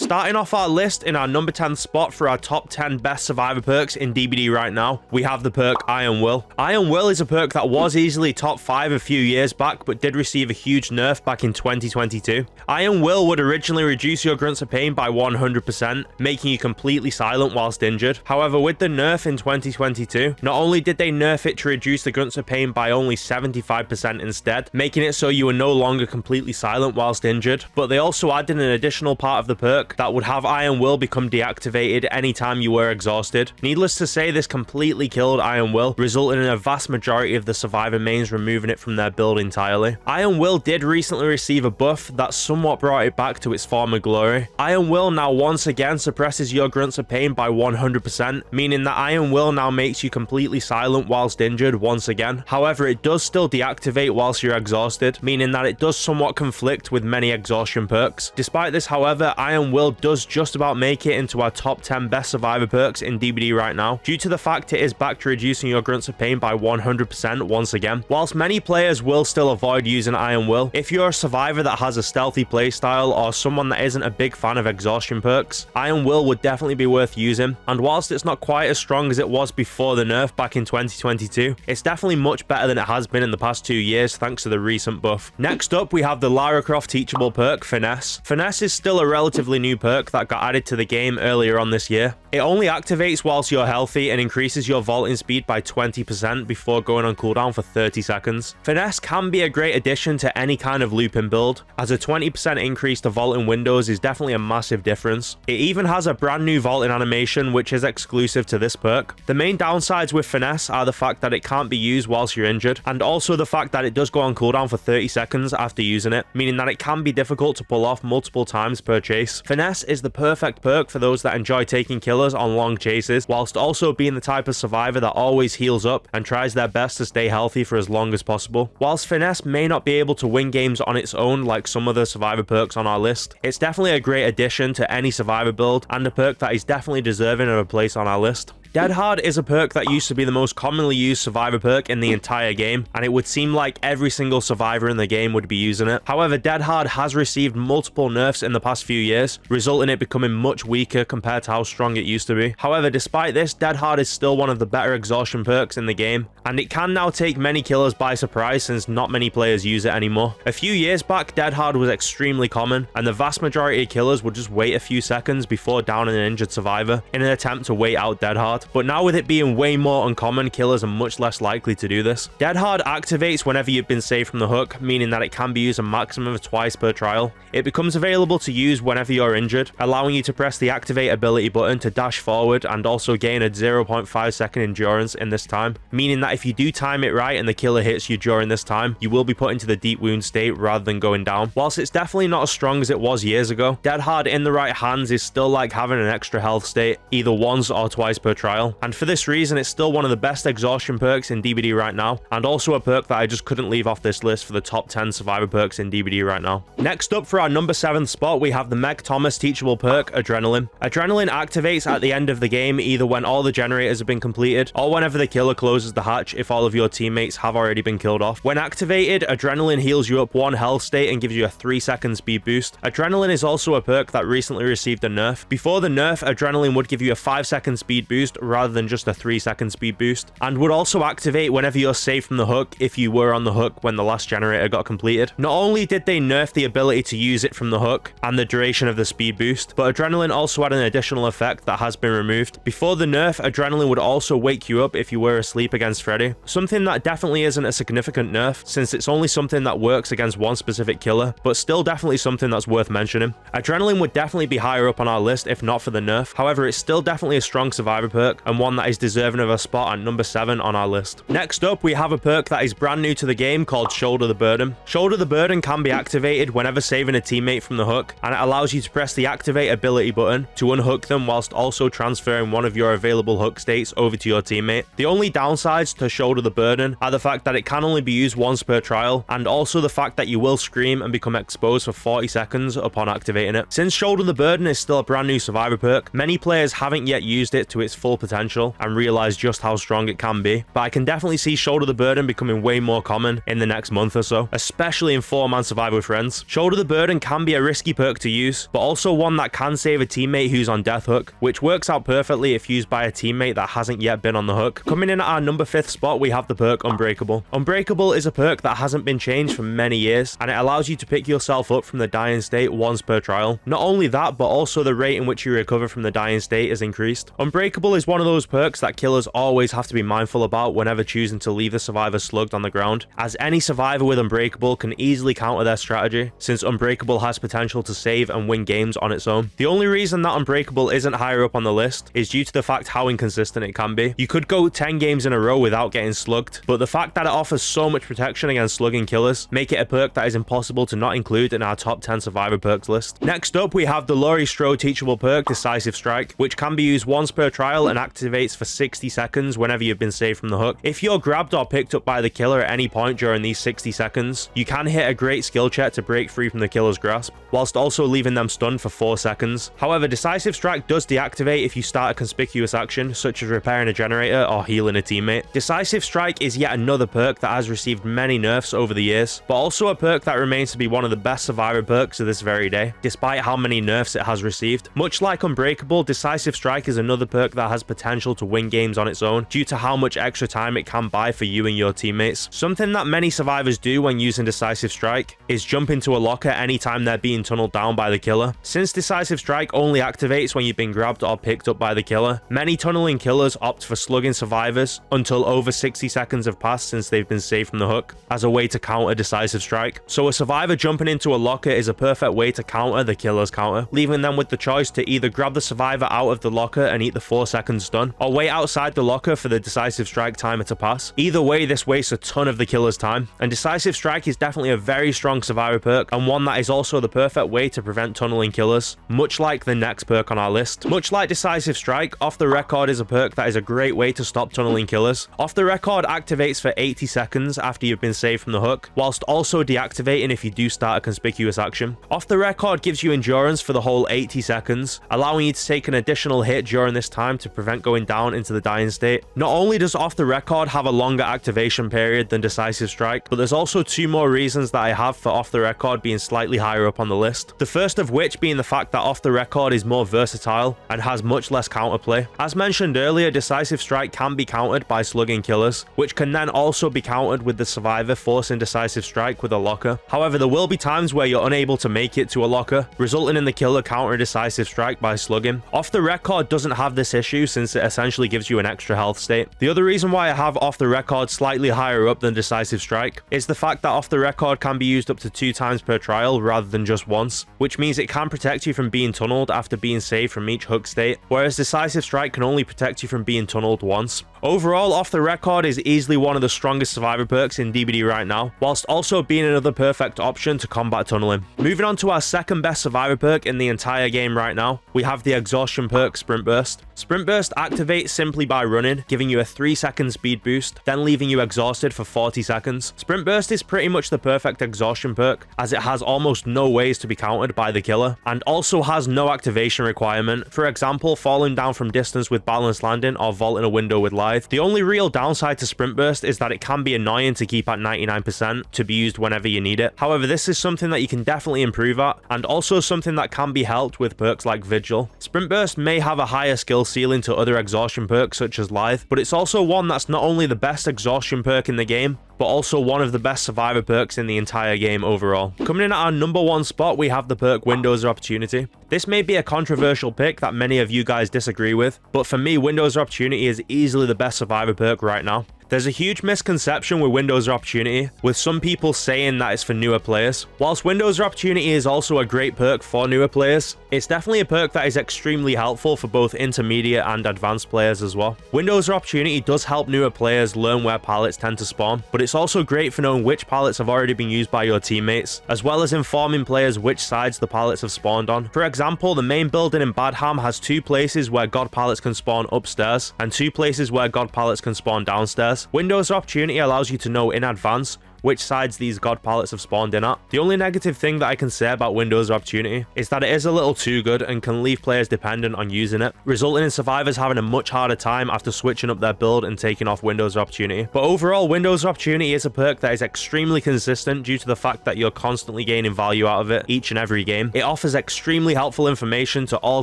Starting off our list in our number 10 spot for our top 10 best survivor perks in DBD right now, we have the perk Iron Will. Iron Will is a perk that was easily top 5 a few years back, but did receive a huge nerf back in 2022. Iron Will would originally reduce your grunts of pain by 100%, making you completely silent whilst injured. However, with the nerf in 2022, not only did they nerf it to reduce the grunts of pain by only 75% instead, making it so you were no longer completely silent whilst injured, but they also added an additional part of the perk that would have Iron Will become deactivated anytime you were exhausted. Needless to say, this completely killed Iron Will, resulting in a vast majority of the survivor mains removing it from their build entirely. Iron Will did recently receive a buff that somewhat brought it back to its former glory. Iron Will now once again suppresses your grunts of pain by 100%, meaning that Iron Will now makes you completely silent whilst injured once again. However, it does still deactivate whilst you're exhausted, meaning that it does somewhat conflict with many exhaustion perks. Despite this, however, Iron Will does just about make it into our top 10 best survivor perks in DBD right now, due to the fact it is back to reducing your grunts of pain by 100% once again. Whilst many players will still avoid using Iron Will, if you're a survivor that has a stealthy playstyle or someone that isn't a big fan of exhaustion perks, Iron Will would definitely be worth using. And whilst it's not quite as strong as it was before the nerf back in 2022, it's definitely much better than it has been in the past 2 years thanks to the recent buff. Next up, we have the Lara Croft teachable perk, Finesse. Finesse is still a relatively new perk that got added to the game earlier on this year. It only activates whilst you're healthy and increases your vaulting speed by 20% before going on cooldown for 30 seconds. Finesse can be a great addition to any kind of looping build, as a 20% increase to vaulting windows is definitely a massive difference. It even has a brand new vaulting animation which is exclusive to this perk. The main downsides with Finesse are the fact that it can't be used whilst you're injured, and also the fact that it does go on cooldown for 30 seconds after using it, meaning that it can be difficult to pull off multiple times per chase. Finesse is the perfect perk for those that enjoy taking killers on long chases, whilst also being the type of survivor that always heals up and tries their best to stay healthy for as long as possible. Whilst Finesse may not be able to win games on its own like some other survivor perks on our list, it's definitely a great addition to any survivor build and a perk that is definitely deserving of a place on our list. Dead Hard is a perk that used to be the most commonly used survivor perk in the entire game, and it would seem like every single survivor in the game would be using it. However, Dead Hard has received multiple nerfs in the past few years, resulting in it becoming much weaker compared to how strong it used to be. However, despite this, Dead Hard is still one of the better exhaustion perks in the game, and it can now take many killers by surprise since not many players use it anymore. A few years back, Dead Hard was extremely common, and the vast majority of killers would just wait a few seconds before downing an injured survivor in an attempt to wait out Dead Hard. But now with it being way more uncommon, killers are much less likely to do this. Dead Hard activates whenever you've been saved from the hook, meaning that it can be used a maximum of twice per trial. It becomes available to use whenever you're injured, allowing you to press the activate ability button to dash forward and also gain a 0.5 second endurance in this time, meaning that if you do time it right and the killer hits you during this time, you will be put into the deep wound state rather than going down. Whilst it's definitely not as strong as it was years ago, Dead Hard in the right hands is still like having an extra health state, either once or twice per trial. And for this reason, it's still one of the best exhaustion perks in DBD right now, and also a perk that I just couldn't leave off this list for the top 10 survivor perks in DBD right now. Next up for our number 7 spot, we have the Meg Thomas teachable perk, Adrenaline. Adrenaline activates at the end of the game, either when all the generators have been completed, or whenever the killer closes the hatch if all of your teammates have already been killed off. When activated, Adrenaline heals you up 1 health state and gives you a 3-second speed boost. Adrenaline is also a perk that recently received a nerf. Before the nerf, Adrenaline would give you a 5-second speed boost rather than just a 3-second speed boost, and would also activate whenever you're safe from the hook if you were on the hook when the last generator got completed. Not only did they nerf the ability to use it from the hook and the duration of the speed boost, but Adrenaline also had an additional effect that has been removed. Before the nerf, Adrenaline would also wake you up if you were asleep against Freddy, something that definitely isn't a significant nerf since it's only something that works against one specific killer, but still definitely something that's worth mentioning. Adrenaline would definitely be higher up on our list if not for the nerf. However, it's still definitely a strong survivor perk and one that is deserving of a spot at number 7 on our list. Next up, we have a perk that is brand new to the game called Shoulder the Burden. Shoulder the Burden can be activated whenever saving a teammate from the hook, and it allows you to press the activate ability button to unhook them whilst also transferring one of your available hook states over to your teammate. The only downsides to Shoulder the Burden are the fact that it can only be used once per trial, and also the fact that you will scream and become exposed for 40 seconds upon activating it. Since Shoulder the Burden is still a brand new survivor perk, many players haven't yet used it to its full potential and realize just how strong it can be, but I can definitely see Shoulder the Burden becoming way more common in the next month or so, especially in 4-man survival with friends. Shoulder the Burden can be a risky perk to use, but also one that can save a teammate who's on death hook, which works out perfectly if used by a teammate that hasn't yet been on the hook. Coming in at our number 5th spot, we have the perk Unbreakable. Unbreakable is a perk that hasn't been changed for many years, and it allows you to pick yourself up from the dying state once per trial. Not only that, but also the rate in which you recover from the dying state is increased. Unbreakable is one of those perks that killers always have to be mindful about whenever choosing to leave the survivor slugged on the ground, as any survivor with Unbreakable can easily counter their strategy, since Unbreakable has potential to save and win games on its own. The only reason that Unbreakable isn't higher up on the list is due to the fact how inconsistent it can be. You could go 10 games in a row without getting slugged, but the fact that it offers so much protection against slugging killers make it a perk that is impossible to not include in our top 10 survivor perks list. Next up, we have the Laurie Strode teachable perk Decisive Strike, which can be used once per trial and activates for 60 seconds whenever you've been saved from the hook. If you're grabbed or picked up by the killer at any point during these 60 seconds, you can hit a great skill check to break free from the killer's grasp, whilst also leaving them stunned for 4 seconds. However, Decisive Strike does deactivate if you start a conspicuous action, such as repairing a generator or healing a teammate. Decisive Strike is yet another perk that has received many nerfs over the years, but also a perk that remains to be one of the best survivor perks to this very day, despite how many nerfs it has received. Much like Unbreakable, Decisive Strike is another perk that has potential to win games on its own due to how much extra time it can buy for you and your teammates. Something that many survivors do when using Decisive Strike is jump into a locker anytime they're being tunneled down by the killer. Since Decisive Strike only activates when you've been grabbed or picked up by the killer, many tunneling killers opt for slugging survivors until over 60 seconds have passed since they've been saved from the hook as a way to counter Decisive Strike. So a survivor jumping into a locker is a perfect way to counter the killer's counter, leaving them with the choice to either grab the survivor out of the locker and eat the 4-second stun, or wait outside the locker for the Decisive Strike timer to pass. Either way, this wastes a ton of the killer's time, and Decisive Strike is definitely a very strong survivor perk, and one that is also the perfect way to prevent tunneling killers, much like the next perk on our list. Much like Decisive Strike, Off the Record is a perk that is a great way to stop tunneling killers. Off the Record activates for 80 seconds after you've been saved from the hook, whilst also deactivating if you do start a conspicuous action. Off the Record gives you endurance for the whole 80 seconds, allowing you to take an additional hit during this time to prevent going down into the dying state. Not only does Off the Record have a longer activation period than Decisive Strike, but there's also 2 more reasons that I have for Off the Record being slightly higher up on the list. The first of which being the fact that Off the Record is more versatile and has much less counterplay. As mentioned earlier, Decisive Strike can be countered by slugging killers, which can then also be countered with the survivor forcing Decisive Strike with a locker. However, there will be times where you're unable to make it to a locker, resulting in the killer countering Decisive Strike by slugging. Off the Record doesn't have this issue since it essentially gives you an extra health state. The other reason why I have Off the Record slightly higher up than Decisive Strike is the fact that Off the Record can be used up to 2 times per trial rather than just once, which means it can protect you from being tunneled after being saved from each hook state, whereas Decisive Strike can only protect you from being tunneled once. Overall, Off the Record is easily one of the strongest survivor perks in DBD right now, whilst also being another perfect option to combat tunneling. Moving on to our second best survivor perk in the entire game right now, we have the exhaustion perk Sprint Burst. Sprint Burst activates simply by running, giving you a 3-second speed boost, then leaving you exhausted for 40 seconds. Sprint Burst is pretty much the perfect exhaustion perk, as it has almost no ways to be countered by the killer, and also has no activation requirement, for example falling down from distance with balanced landing or vaulting a window with live. The only real downside to Sprint Burst is that it can be annoying to keep at 99% to be used whenever you need it. However, this is something that you can definitely improve at, and also something that can be helped with perks like Vigil. Sprint Burst may have a higher skill ceiling to other exhaustion perks such as Lithe, but it's also one that's not only the best exhaustion perk in the game, but also one of the best survivor perks in the entire game overall. Coming in at our number 1 spot, we have the perk Windows of Opportunity. This may be a controversial pick that many of you guys disagree with, but for me, Windows of Opportunity is easily the best survivor perk right now. There's a huge misconception with Windows of Opportunity, with some people saying that it's for newer players. Whilst Windows of Opportunity is also a great perk for newer players, it's definitely a perk that is extremely helpful for both intermediate and advanced players as well. Windows of Opportunity does help newer players learn where pallets tend to spawn, but it's also great for knowing which pallets have already been used by your teammates, as well as informing players which sides the pallets have spawned on. For example, the main building in Badham has 2 places where God pallets can spawn upstairs, and 2 places where God pallets can spawn downstairs. Windows of Opportunity allows you to know in advance which sides these god palettes have spawned in at. The only negative thing that I can say about Windows of Opportunity is that it is a little too good and can leave players dependent on using it, resulting in survivors having a much harder time after switching up their build and taking off Windows of Opportunity. But overall, Windows of Opportunity is a perk that is extremely consistent due to the fact that you're constantly gaining value out of it each and every game. It offers extremely helpful information to all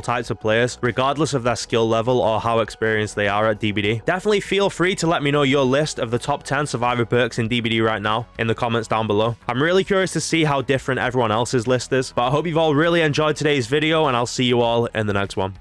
types of players, regardless of their skill level or how experienced they are at DBD. Definitely feel free to let me know your list of the top 10 survivor perks in DBD right now in the comments down below. I'm really curious to see how different everyone else's list is, but I hope you've all really enjoyed today's video, and I'll see you all in the next one.